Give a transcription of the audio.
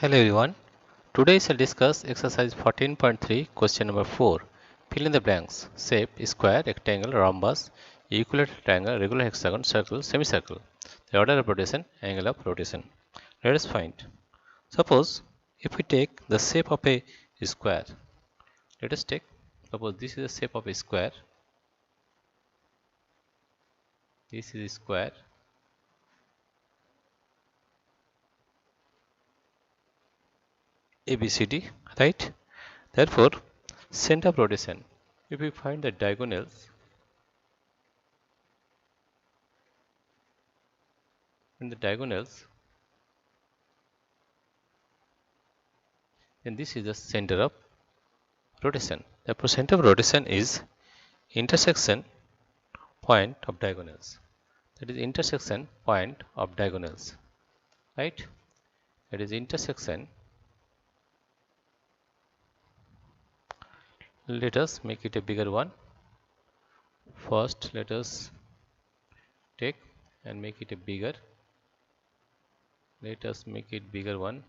Hello everyone. Today I shall discuss exercise 14.3 question number 4. Fill in the blanks. Shape square, rectangle, rhombus, equilateral triangle, regular hexagon, circle, semicircle. The order of rotation, angle of rotation. Let us find. Suppose if we take the shape of a square. Let us take, suppose this is the shape of a square. This is a square. ABCD, right? Therefore, center of rotation. If we find the diagonals, then this is the center of rotation. Therefore, center of rotation is intersection point of diagonals. That is intersection point of diagonals, right? That is intersection. Let us make it a bigger one. First, let us take and make it a bigger. Let us make it bigger one.